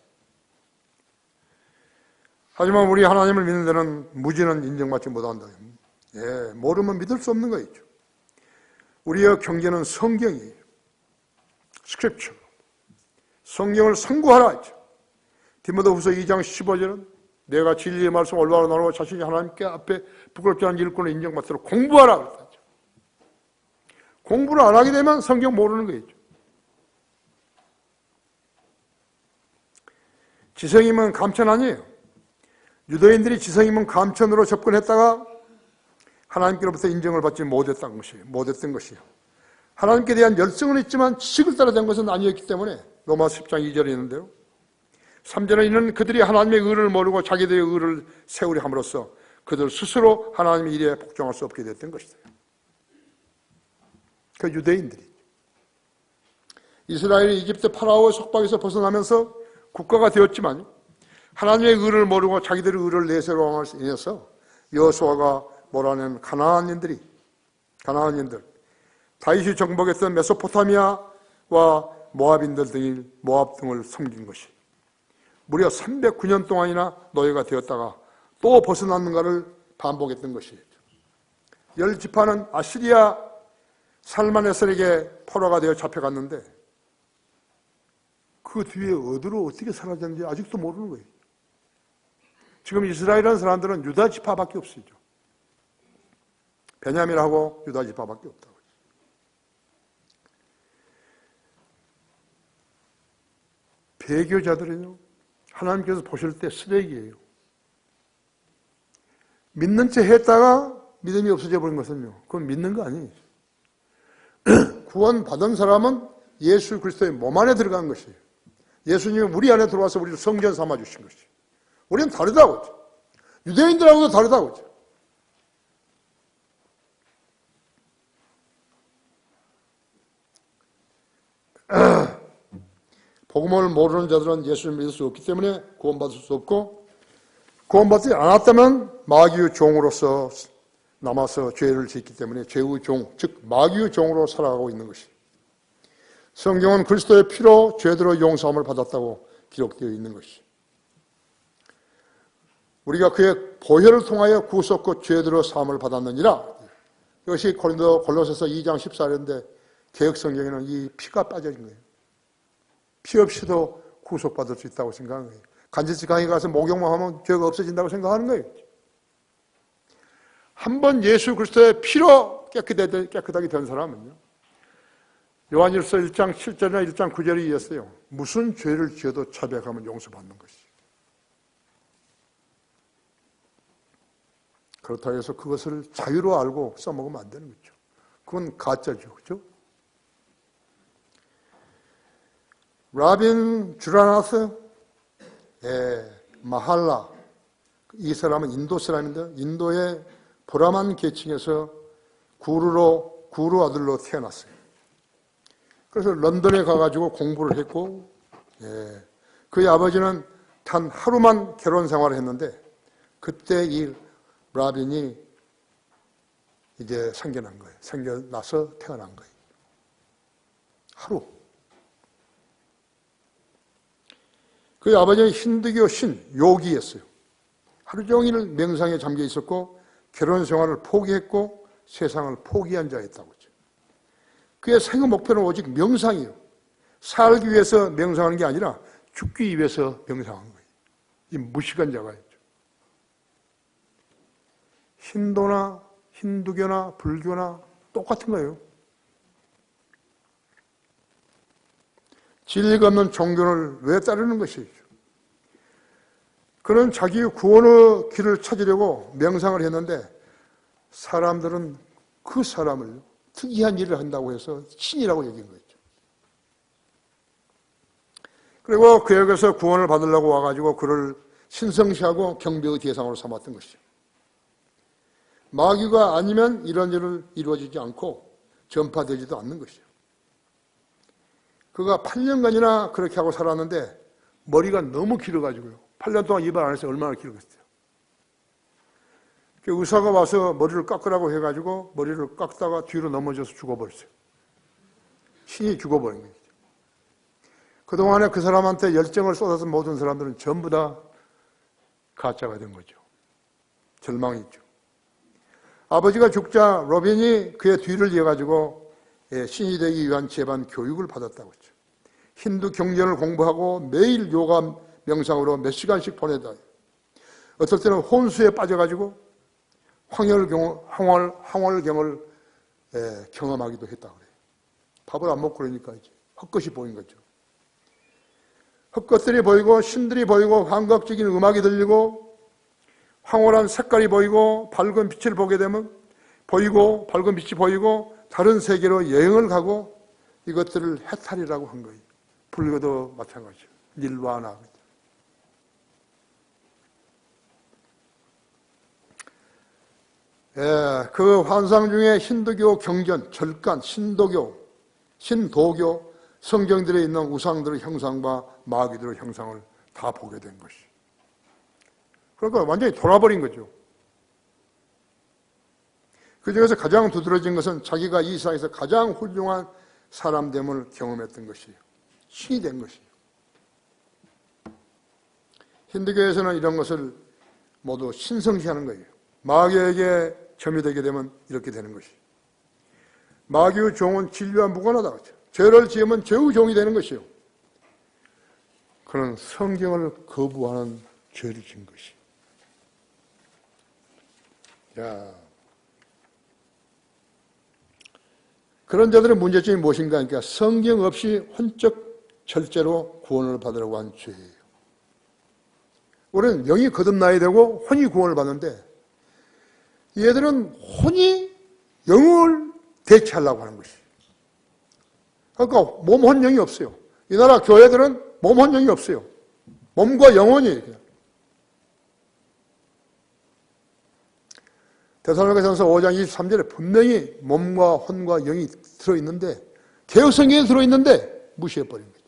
하지만 우리 하나님을 믿는 데는 무지는 인정받지 못한다. 모르면 믿을 수 없는 거죠. 우리의 경계는 성경이에요. 스크립처. 성경을 상고하라 했죠. 디모데후서 2장 15절은 내가 진리의 말씀 올바로 나누고 자신이 하나님께 앞에 부끄럽지 않은 일꾼을 인정받도록 공부하라 그랬죠. 공부를 안 하게 되면 성경 모르는 거겠죠. 지성이면 감천 아니에요. 유대인들이 지성이면 감천으로 접근했다가 하나님께로부터 인정을 받지 못했던 것이에요. 하나님께 대한 열성은 있지만 지식을 따라된 것은 아니었기 때문에 로마 10장 2절에 있는데요. 3절에 있는 그들이 하나님의 의를 모르고 자기들의 의를 세우려 함으로써 그들 스스로 하나님의 일에 복종할 수 없게 됐던 것이다. 그 유대인들이 이스라엘이 이집트 파라오의 속박에서 벗어나면서 국가가 되었지만 하나님의 의를 모르고 자기들의 의를 내세우려 함으로 인해서 여호수아가 몰아낸 가나안인들 다윗이 정복했던 메소포타미아와 모압인들 등이 모압 등을 섬긴 것이 무려 309년 동안이나 노예가 되었다가 또 벗어났는가를 반복했던 것이에요. 10지파는 아시리아 살만에셀에게 포로가 되어 잡혀갔는데 그 뒤에 어디로 어떻게 사라졌는지 아직도 모르는 거예요. 지금 이스라엘이라는 사람들은 유다 지파밖에 없어요. 베냐민하고 유다 지파밖에 없다고. 배교자들은요, 하나님께서 보실 때 쓰레기예요. 믿는 채 했다가 믿음이 없어져 버린 것은요, 그건 믿는 거 아니에요. 구원 받은 사람은 예수 그리스도의 몸 안에 들어간 것이에요. 예수님이 우리 안에 들어와서 우리를 성전 삼아 주신 것이에요. 우리는 다르다고 하죠. 유대인들하고도 다르다고 하죠. 복음을 모르는 자들은 예수를 믿을 수 없기 때문에 구원받을 수 없고, 구원받지 않았다면 마귀의 종으로서 남아서 죄를 짓기 때문에 죄의 종, 즉 마귀의 종으로 살아가고 있는 것이. 성경은 그리스도의 피로 죄들의 용서함을 받았다고 기록되어 있는 것이. 우리가 그의 보혈을 통하여 구속과 죄들의 사함을 받았느니라. 이것이 골로새서 2장 14절인데 개역 성경에는 이 피가 빠져진 거예요. 피 없이도 구속받을 수 있다고 생각하는 거예요. 간지치 강에 가서 목욕만 하면 죄가 없어진다고 생각하는 거예요. 한 번 예수 그리스도의 피로 깨끗하게 된 사람은요, 요한일서 1장 7절이나 1장 9절이 이었어요. 무슨 죄를 지어도 자백하면 용서받는 것이. 그렇다고 해서 그것을 자유로 알고 써먹으면 안 되는 거죠. 그건 가짜죠. 그렇죠? 라빈 주라나스 마할라, 이 사람은 인도 사람인데 인도의 브라만 계층에서 구루 아들로 태어났어요. 그래서 런던에 가가지고 공부를 했고, 그의 아버지는 단 하루만 결혼 생활을 했는데 그때 이 라빈이 이제 생겨난 거예요. 생겨나서 태어난 거예요. 하루. 그의 아버지는 힌두교 요기였어요. 하루 종일 명상에 잠겨 있었고 결혼 생활을 포기했고 세상을 포기한 자였다고 하죠. 그의 생애 목표는 오직 명상이에요. 살기 위해서 명상하는 게 아니라 죽기 위해서 명상한 거예요. 이 무식한 자가였죠. 힌두교나 불교나 똑같은 거예요. 진리가 없는 종교를 왜 따르는 것이죠? 그는 자기의 구원의 길을 찾으려고 명상을 했는데 사람들은 그 사람을 특이한 일을 한다고 해서 신이라고 여긴 거죠. 그리고 그에게서 구원을 받으려고 와가지고 그를 신성시하고 경배의 대상으로 삼았던 것이죠. 마귀가 아니면 이런 일을 이루어지지 않고 전파되지도 않는 것이죠. 그가 8년간이나 그렇게 하고 살았는데 머리가 너무 길어가지고요. 8년 동안 입을 안 해서 얼마나 길었어요. 의사가 와서 머리를 깎으라고 해가지고 머리를 깎다가 뒤로 넘어져서 죽어버렸어요. 신이 죽어버린 거죠. 그동안에 그 사람한테 열정을 쏟아서 모든 사람들은 전부 다 가짜가 된 거죠. 절망이죠. 아버지가 죽자 로빈이 그의 뒤를 이어가지고 신이 되기 위한 제반 교육을 받았다고 했죠. 힌두 경전을 공부하고 매일 요가 명상으로 몇 시간씩 보내다. 어떨 때는 혼수에 빠져가지고 황홀경을 경험하기도 했다고 그래요. 밥을 안 먹고 그러니까 이제 헛것이 보인 거죠. 헛것들이 보이고 신들이 보이고 환각적인 음악이 들리고 황홀한 색깔이 보이고 밝은 빛을 보게 되면 보이고 밝은 빛이 보이고 다른 세계로 여행을 가고 이것들을 해탈이라고 한 거예요. 불교도 마찬가지죠. 닐바나. 그 환상 중에 힌두교 경전, 절간, 신도교, 성경들에 있는 우상들의 형상과 마귀들의 형상을 다 보게 된 것이. 그러니까 완전히 돌아버린 거죠. 그 중에서 가장 두드러진 것은 자기가 이 세상에서 가장 훌륭한 사람됨을 경험했던 것이에요. 신이 된 것이에요. 힌두교에서는 이런 것을 모두 신성시하는 거예요. 마귀에게 점이 되게 되면 이렇게 되는 것이에요. 마귀의 종은 진리와 무관하다. 죄를 지으면 죄의 종이 되는 것이에요. 그는 성경을 거부하는 죄를 지은 것이에요. 그런 자들의 문제점이 무엇인가 하니까 성경 없이 혼적 절제로 구원을 받으려고 한 죄예요. 우리는 영이 거듭나야 되고 혼이 구원을 받는데 얘들은 혼이 영을 대체하려고 하는 것이에요. 그러니까 몸 혼령이 없어요. 이 나라 교회들은 몸 혼령이 없어요. 몸과 영혼이에요. 그냥. 데살로니가전서 5장 23절에 분명히 몸과 혼과 영이 들어있는데, 개혁성경에 들어있는데 무시해버린 거죠.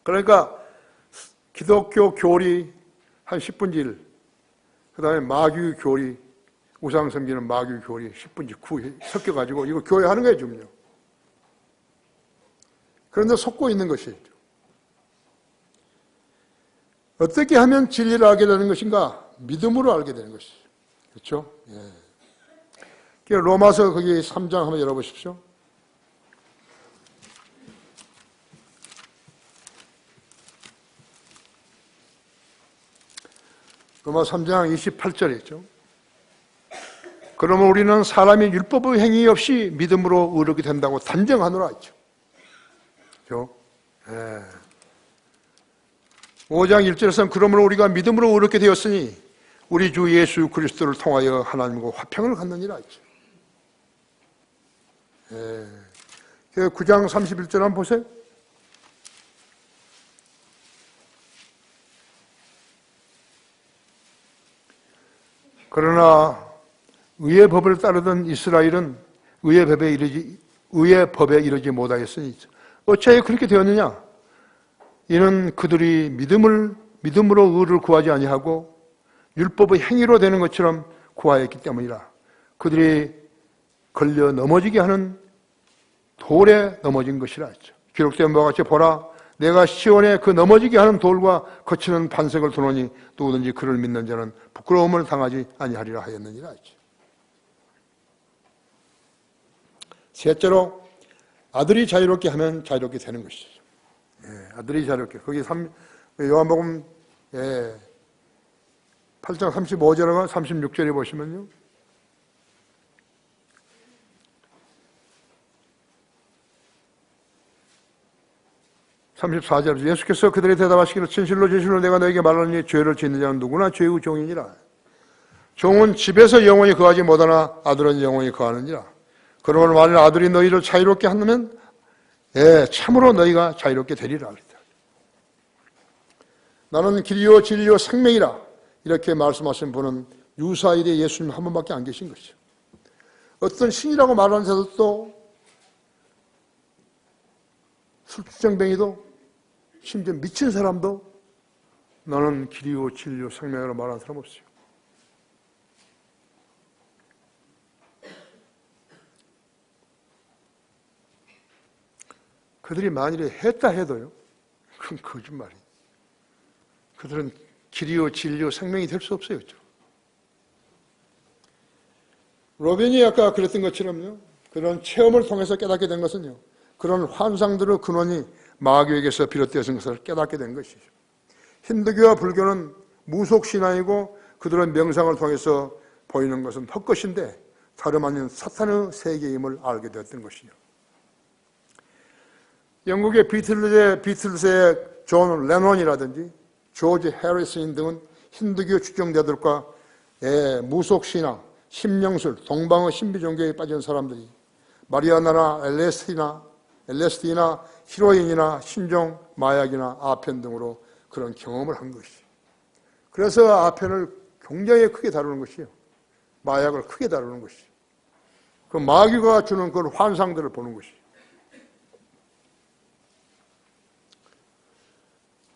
그러니까 기독교 교리 한 10분의 1, 그 다음에 마귀 교리, 우상 섬기는 마귀 교리 10분의 9 섞여가지고 이거 교회 하는 거예요, 지금요. 그런데 속고 있는 것이죠. 어떻게 하면 진리를 알게 되는 것인가? 믿음으로 알게 되는 것이죠. 그렇죠? 예. 로마서 거기 3장 한번 열어보십시오. 로마 3장 28절에 있죠. 그러면 우리는 사람이 율법의 행위 없이 믿음으로 의롭게 된다고 단정하노라 했죠. 그렇죠? 예. 5장 1절에서는 그러므로 우리가 믿음으로 의롭게 되었으니 우리 주 예수 그리스도를 통하여 하나님과 화평을 갖느니라 했죠. 예. 9장 31절 한번 보세요. 그러나 의의 법을 따르던 이스라엘은 의의 법에 이르지 못하였으니 어찌하여 그렇게 되었느냐? 이는 그들이 믿음으로 의를 구하지 아니하고 율법의 행위로 되는 것처럼 구하였기 때문이라. 그들이 걸려 넘어지게 하는 돌에 넘어진 것이라 했죠. 기록된 바와 같이 보라, 내가 시온에 그 넘어지게 하는 돌과 거치는 반석을 두노니 누구든지 그를 믿는 자는 부끄러움을 당하지 아니하리라 하였느니라 했죠. 셋째로 아들이 자유롭게 하면 자유롭게 되는 것이죠. 예, 아들이 자유롭게. 거기 요한복음 8장 35절과 36절에 보시면요. 34절 예수께서 그들이 대답하시기를 진실로 진실로 내가 너에게 말하노니 죄를 짓는 자는 누구나 죄의 종이니라. 종은 집에서 영원히 거하지 못하나 아들은 영원히 거하느니라. 그러므로 만일 아들이 너희를 자유롭게 하면 참으로 너희가 자유롭게 되리라. 나는 길이요 진리요 생명이라 이렇게 말씀하신 분은 유사일에 예수님 한 분밖에 안 계신 것이죠. 어떤 신이라고 말하는 자들도 술주정뱅이도 심지어 미친 사람도 나는 길이요 진리요 생명이라고 말하는 사람 없어요. 그들이 만일에 했다 해도요, 그건 거짓말이에요. 그들은 길이요 진리요 생명이 될 수 없어요. 그렇죠? 로빈이 아까 그랬던 것처럼요, 그런 체험을 통해서 깨닫게 된 것은요, 그런 환상들의 근원이 마귀에게서 비롯되어진 것을 깨닫게 된 것이죠. 힌두교와 불교는 무속신앙이고 그들의 명상을 통해서 보이는 것은 헛것인데 다름 아닌 사탄의 세계임을 알게 되었던 것이죠. 영국의 비틀즈의 존 레논이라든지 조지 해리슨 등은 힌두교 추종자들과 무속신앙, 심령술, 동방의 신비종교에 빠진 사람들이 마리아나나 LSD나 히로인이나 신종, 마약이나 아펜 등으로 그런 경험을 한 것이죠. 그래서 아펜을 굉장히 크게 다루는 것이요, 마약을 크게 다루는 것이죠. 그 마귀가 주는 그 환상들을 보는 것이죠.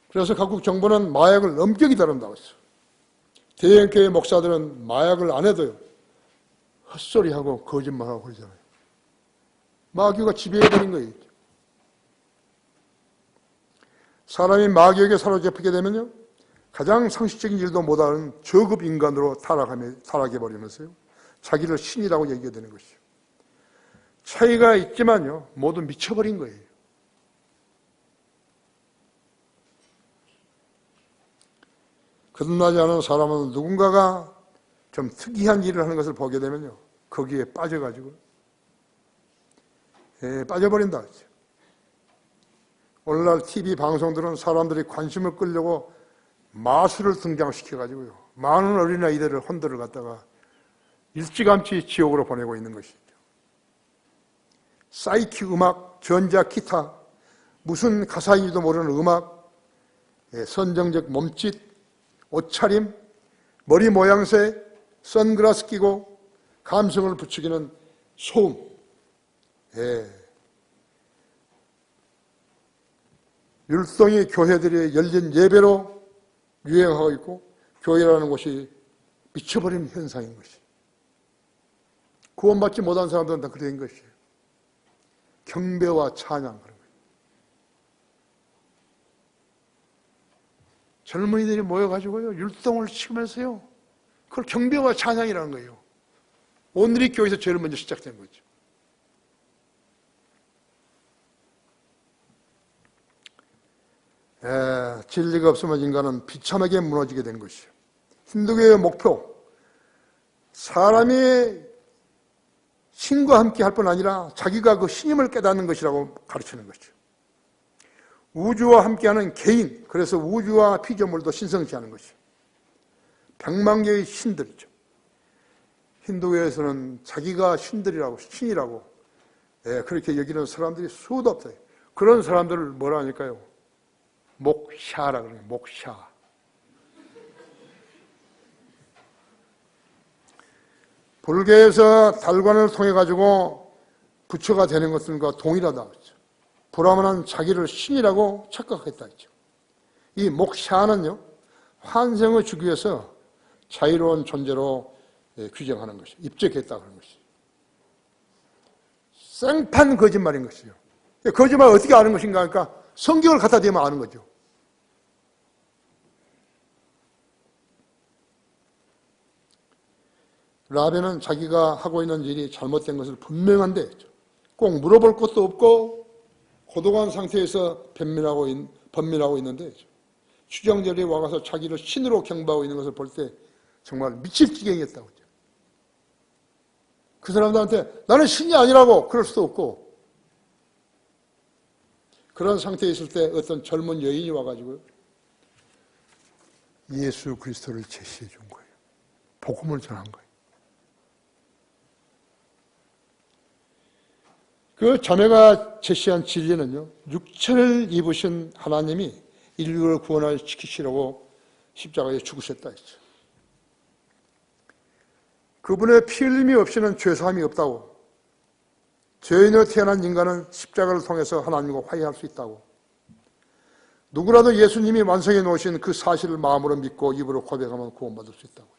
그래서 각국 정부는 마약을 엄격히 다룬다고 했어요. 대형교회 목사들은 마약을 안 해도요, 헛소리하고 거짓말하고 그러잖아요. 마귀가 지배해버린 거예요. 사람이 마귀에게 사로잡히게 되면요, 가장 상식적인 일도 못하는 저급 인간으로 타락해버리면서요, 자기를 신이라고 얘기하게 되는 것이죠. 차이가 있지만요, 모두 미쳐버린 거예요. 거듭나지 않은 사람은 누군가가 좀 특이한 일을 하는 것을 보게 되면요, 거기에 빠져가지고 빠져버린다. 오늘날 TV 방송들은 사람들이 관심을 끌려고 마술을 등장시켜가지고요, 많은 어린아이들을 혼들을 갖다가 일찌감치 지옥으로 보내고 있는 것이죠. 사이키 음악, 전자 기타, 무슨 가사인지도 모르는 음악, 선정적 몸짓, 옷차림, 머리 모양새, 선글라스 끼고 감성을 부추기는 소음. 율동이 교회들이 열린 예배로 유행하고 있고 교회라는 곳이 미쳐버린 현상인 것이. 구원받지 못한 사람들은 다 그렇게 된 것이에요. 경배와 찬양 그런 거예요. 젊은이들이 모여가지고요 율동을 치면서요 그걸 경배와 찬양이라는 거예요. 오늘이 교회에서 제일 먼저 시작된 거죠. 진리가 없으면 인간은 비참하게 무너지게 된 것이에요. 힌두교의 목표, 사람이 신과 함께 할 뿐 아니라 자기가 그 신임을 깨닫는 것이라고 가르치는 것이죠. 우주와 함께하는 개인, 그래서 우주와 피조물도 신성시하는 것이죠. 100만 개의 신들이죠. 힌두교에서는 자기가 신들이라고, 신이라고 그렇게 여기는 사람들이 수도 없어요. 그런 사람들을 뭐라 하니까요? 목샤라 그래요. 목샤. 불교에서 달관을 통해 가지고 부처가 되는 것들과 동일하다 그랬죠. 브라ಹ്먼은 자기를 신이라고 착각했다 했죠. 이 목샤는요 환생을 주기 위해서 자유로운 존재로 규정하는 것이 입적했다 그런 것이. 생판 거짓말인 것이요. 거짓말 어떻게 아는 것인가 하니까 성경을 갖다 대면 아는 거죠. 라벤은 자기가 하고 있는 일이 잘못된 것을 분명한데 꼭 물어볼 것도 없고 고독한 상태에서 번민하고 있는데 추정절이 와가서 자기를 신으로 경배하고 있는 것을 볼 때 정말 미칠 지경이었다고. 그 사람들한테 나는 신이 아니라고 그럴 수도 없고 그런 상태에 있을 때 어떤 젊은 여인이 와가지고 예수 그리스도를 제시해 준 거예요. 복음을 전한 거예요. 그 자매가 제시한 진리는요, 육체를 입으신 하나님이 인류를 구원시키시려고 십자가에 죽으셨다 했죠. 그분의 피 흘림이 없이는 죄사함이 없다고. 죄인으로 태어난 인간은 십자가를 통해서 하나님과 화해할 수 있다고. 누구라도 예수님이 완성해 놓으신 그 사실을 마음으로 믿고 입으로 고백하면 구원받을 수 있다고.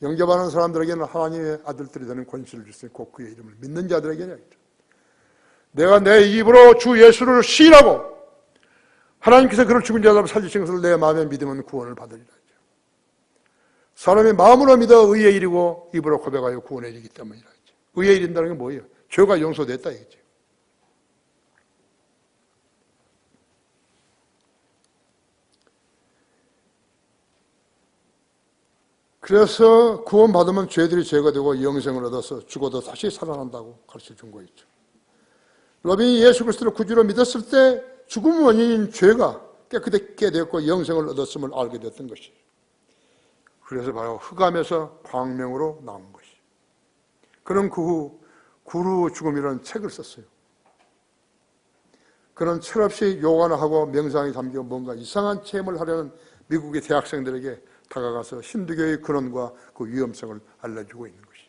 영접하는 사람들에게는 하나님의 아들들이 되는 권세를 주시니 곧 그의 이름을 믿는 자들에게는 내가 내 입으로 주 예수를 시인하고 하나님께서 그를 죽은 자들 살리신 것을 내 마음에 믿으면 구원을 받으리라. 사람이 마음으로 믿어 의의 일이고 입으로 고백하여 구원의 일이기 때문이라. 의의 일인다는 게 뭐예요? 죄가 용서됐다 이거죠. 그래서 구원받으면 죄들이 제거되고 영생을 얻어서 죽어도 다시 살아난다고 가르쳐 준 거였죠. 로빈이 예수 그리스도를 구주로 믿었을 때 죽음 원인인 죄가 깨끗하게 되었고 영생을 얻었음을 알게 됐던 것이죠. 그래서 바로 흑암에서 광명으로 나온 것이죠. 그는 그 후 구루 죽음이라는 책을 썼어요. 그는 철없이 요간을 하고 명상이 담겨 뭔가 이상한 체험을 하려는 미국의 대학생들에게 다가가서 힌두교의 근원과 그 위험성을 알려주고 있는 것이.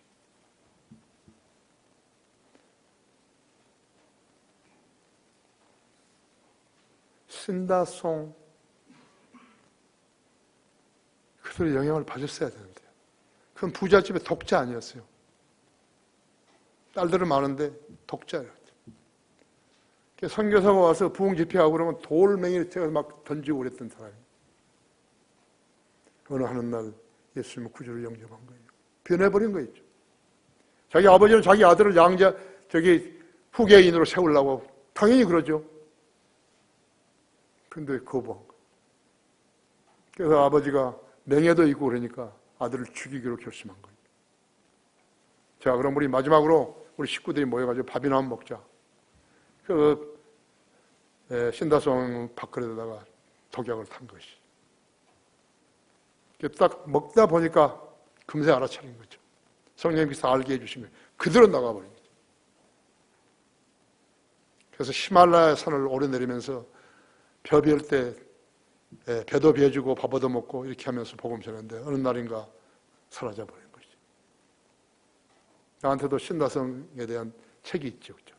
신다송 그들의 영향을 받았어야 되는데 그건 부잣집의 독자 아니었어요. 딸들은 많은데 독자예요. 선교사가 와서 부흥 집회하고 그러면 돌멩이를 태워서 막 던지고 그랬던 사람이에요. 어느 하는 날 예수님은 구주를 영접한 거예요. 변해버린 거였죠. 자기 아버지는 자기 아들을 후계인으로 세우려고 당연히 그러죠. 근데 거부한 거예요. 그래서 아버지가 맹해도 있고 그러니까 아들을 죽이기로 결심한 거예요. 자, 그럼 우리 마지막으로 우리 식구들이 모여가지고 밥이나 한번 먹자. 신다송 밥그릇에다가 독약을 탄 것이. 딱 먹다 보니까 금세 알아차린 거죠. 성령님께서 알게 해주신 거예요. 그대로 나가버린 거죠. 그래서 히말라야 산을 오르내리면서 벼 비올 때 배도 비워주고 밥 얻어 먹고 이렇게 하면서 복음 전했는데 어느 날인가 사라져버린 것이죠. 나한테도 신다성에 대한 책이 있죠. 그렇죠?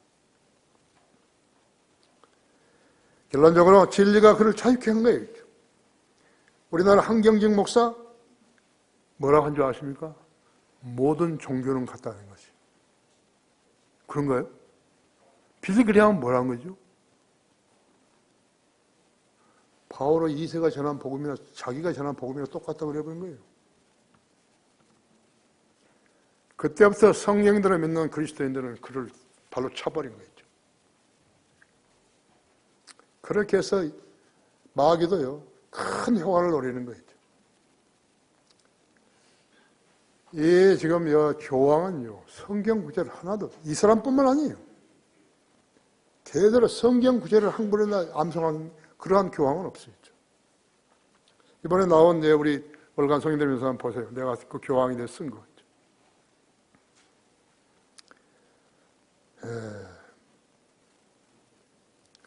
결론적으로 진리가 그를 자유케 한 거예요. 우리나라 한경직 목사 뭐라고 한 줄 아십니까? 모든 종교는 같다는 것이. 그런가요? 빌리그리 하면 뭐라는 거죠? 바오로 2세가 전한 복음이나 자기가 전한 복음이나 똑같다고 그래버린 거예요. 그때부터 성령들을 믿는 그리스도인들은 그를 발로 차버린 거죠. 그렇게 해서 마귀도요, 큰 효과를 노리는 거죠. 이 지금 교황은요, 성경 구절을 하나도, 이 사람뿐만 아니에요. 대대로 성경 구절을 한 번이나 암송한 그러한 교황은 없어요. 이번에 나온 우리 월간 성인들면서 한번 보세요. 내가 그 교황이 돼서 쓴 거.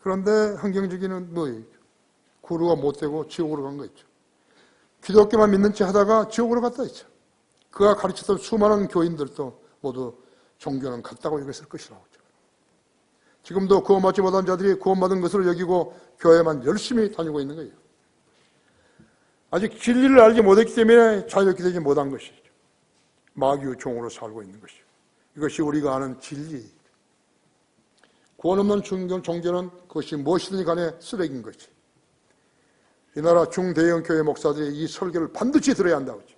그런데 한경직이는 뭐예요? 구루가 못 되고 지옥으로 간 거 있죠. 기독교만 믿는 체 하다가 지옥으로 갔다 있죠. 그가 가르쳤던 수많은 교인들도 모두 종교는 같다고 여겼을 것이라고 했죠. 지금도 구원받지 못한 자들이 구원받은 것으로 여기고 교회만 열심히 다니고 있는 거예요. 아직 진리를 알지 못했기 때문에 자유롭게 되지 못한 것이죠. 마귀의 종으로 살고 있는 것이죠. 이것이 우리가 아는 진리. 구원 없는 종교는 그것이 무엇이든지 간에 쓰레기인 것이. 이 나라 중대형 교회 목사들이 이 설교를 반드시 들어야 한다고 하죠.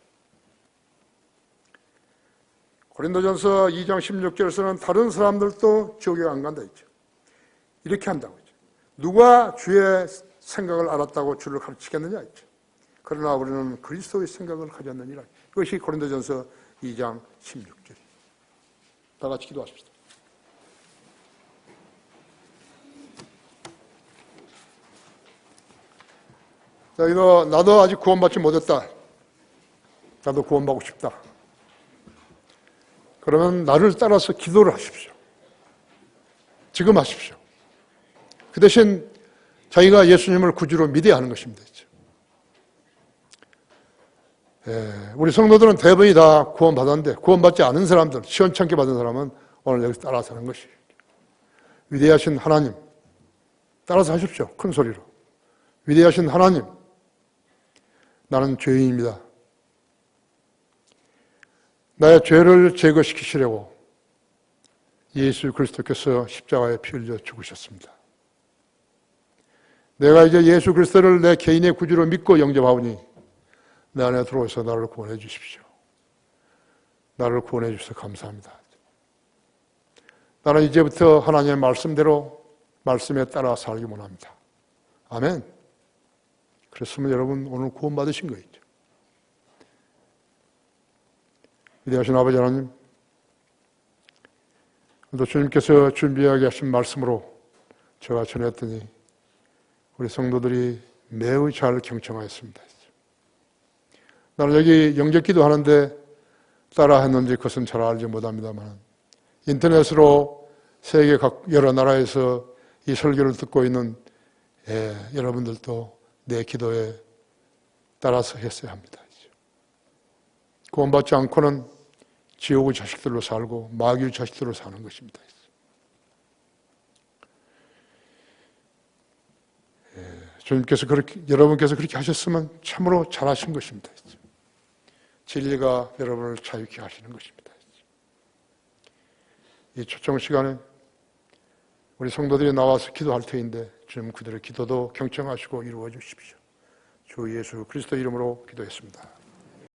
고린도전서 2장 16절에서는 다른 사람들도 지옥에 안 간다 했죠. 이렇게 한다고 했죠. 누가 주의 생각을 알았다고 주를 가르치겠느냐 했죠. 그러나 우리는 그리스도의 생각을 가졌느니라. 이것이 고린도전서 2장 16절이에요. 다 같이 기도하십시다. 자, 나도 아직 구원받지 못했다. 나도 구원받고 싶다. 그러면 나를 따라서 기도를 하십시오. 지금 하십시오. 그 대신 자기가 예수님을 구주로 믿어야 하는 것입니다. 우리 성도들은 대부분이 다 구원받았는데 구원받지 않은 사람들, 시원찮게 받은 사람은 오늘 여기서 따라서 하는 것이에요. 위대하신 하나님, 따라서 하십시오. 큰 소리로. 위대하신 하나님, 나는 죄인입니다. 나의 죄를 제거시키시려고 예수 그리스도께서 십자가에 피 흘려 죽으셨습니다. 내가 이제 예수 그리스도를 내 개인의 구주로 믿고 영접하오니 내 안에 들어오셔서 나를 구원해 주십시오. 나를 구원해 주셔서 감사합니다. 나는 이제부터 하나님의 말씀대로 말씀에 따라 살기 원합니다. 아멘. 그렇으면 여러분 오늘 구원받으신 거죠. 위대하신 아버지 하나님, 또 주님께서 준비하게 하신 말씀으로 제가 전했더니 우리 성도들이 매우 잘 경청하였습니다. 나는 여기 영접기도 하는데 따라 했는지 그것은 잘 알지 못합니다만 인터넷으로 세계 각 여러 나라에서 이 설교를 듣고 있는 여러분들도 내 기도에 따라서 했어야 합니다. 구원받지 않고는 지옥의 자식들로 살고 마귀의 자식들로 사는 것입니다. 주님께서 여러분께서 그렇게 하셨으면 참으로 잘하신 것입니다. 진리가 여러분을 자유케 하시는 것입니다. 이 초청 시간에 우리 성도들이 나와서 기도할 터인데 주님 그들의 기도도 경청하시고 이루어 주십시오. 주 예수 그리스도 이름으로 기도했습니다.